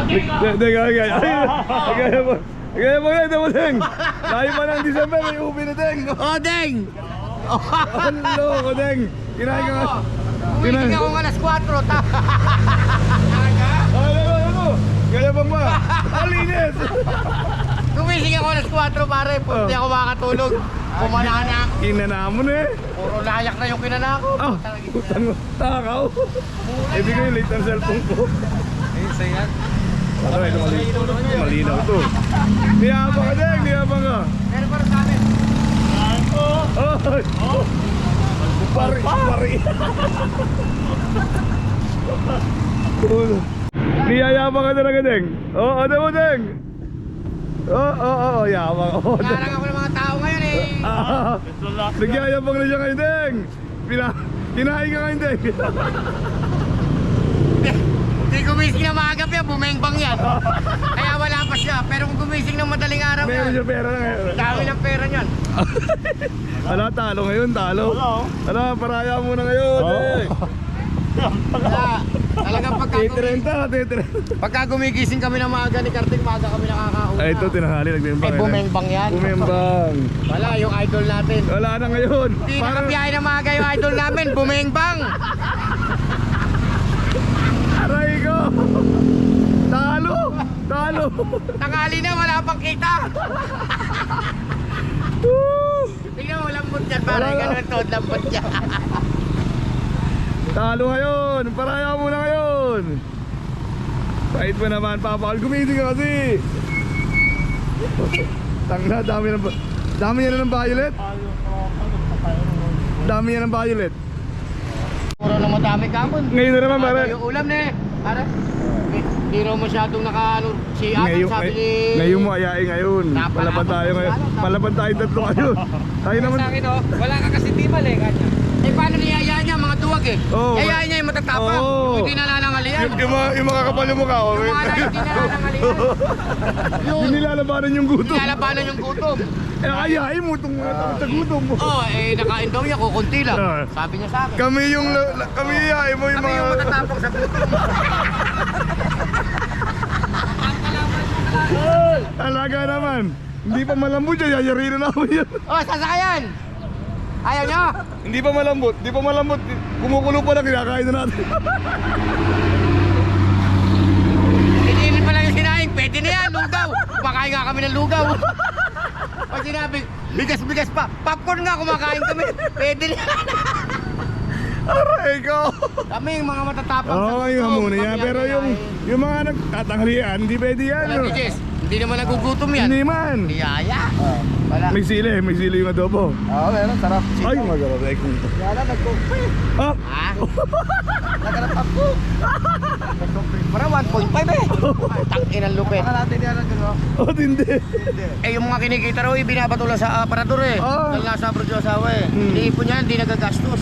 Deng, gaya mo. Gaya mo yan, Deng. Layo pa ng December, may ubi na, Deng. Oh, Deng! Ang loko, Deng. Kinain ka nga. Umiting ako nga alas 4. Ano? Gaya bang ba? Alinis. Gumising ako alas 4 pare, hindi ako makatulog. Kumananak. Kinanamon eh. Puro layak na yung kinanako. Ah, putang mo. Takaw. Eh, di ko yung late ang cellphone ko. Isa yan. Ano, ito malinaw ito. Niyabang ka, Deng. Niyabang ka. Pero para sa amin. Oh. Pari. Niyayabang ka talaga, Deng. Oh, ano mo, Deng? Oh, yabang. Larang ako ng mga tao ngayon eh. Nagyayabang na siya ngayon, Deng. Kinain ka ngayon, Deng. Hindi gumising na maagap yan, bumengbang yan. Kaya wala pa siya. Pero kung gumising ng madaling araw Meron yan, siya pera na ngayon. dami ng pera niyan. Ala, talo ngayon, talo. Ala, paraya muna ngayon, Deng. Kaya talagang pagka gumigising kami ng maaga ni Kartik, maaga kami nakakauna. Ay, ito, tinanghali, nagbimbang. Eh, bumengbang yan. Bumembang. Wala, yung idol natin. Wala na ngayon. Hindi nakabiyahe na maaga yung idol namin, bumengbang. Aray ko! Talo! Tangali na, wala pang kita. Tingnan mo, lambot yan, pare. Wala na. Ganun to, lambot yan. Talo ngayon! Paraya muna ngayon! Kahit mo naman, Papa. Gumising ka kasi! Tangna, dami yan ng violet? Dami yan ng violet. Puro na madami kamon. Ngayon na naman, pare. Yung ulam na eh. Pare, hindi raw masyadong naka-ano. Si Adam sabi ni... Ngayon mo ayain ngayon. Palaban tayo ngayon. Palaban tayo tatlo ngayon. Tayo naman. Sa akin oh, wala ka kasi timal eh. Kanya. Eh paano niyayaan niya mga duwag eh? Oo. Yayaan niya yung matatapang. Oo. Yung hindi nalanangalian. Yung mga kapal yung mukha. Yung mga hindi nalanangalian. Yung nilalabanan yung gutom. Nilalabanan yung gutom. Eh ayain mo itong sa gutom mo. Oo, eh nakain daw niya, kukunti lang. Ah. Sabi niya sa akin. Kami ayain mo yung Kami mga... yung matatapang sa gutom. Alaga naman. Hindi pa malambot yan, yayari na namin yan. Oh, sasakayan! Ayaw niyo? Hindi pa malambot. Kumukulo pa lang, kinakain na natin. Titinin pa lang yung sinaing, pwede na yan, lugaw. Kumakain nga kami ng lugaw. Pag sinabi, bigas pa. Popcorn nga kumakain kami. Pwede na yan. Aray ko. Kami yung mga matatapang Oo, yung muna yan. Kami Pero ang yung mga nagtatanghalian, hindi pwede yan. Wala, Jess. Hindi naman nagugutom yan. Hindi man. Niyaya. Wala. May sili yung adobo. Oo, meron. Sarap. Ay, magaraw. Wala, nagkumpay. Ah! Ha? Nagarap ako. Para 1.5 eh. Tangin ang lupit. Baka natin yan ang Oh, hindi. Eh, yung mga kinikita raw, binabato lang sa aparador eh. Ah. Dahil nasa abroad yung asawa eh. Iniipon niya, hindi nagagastos.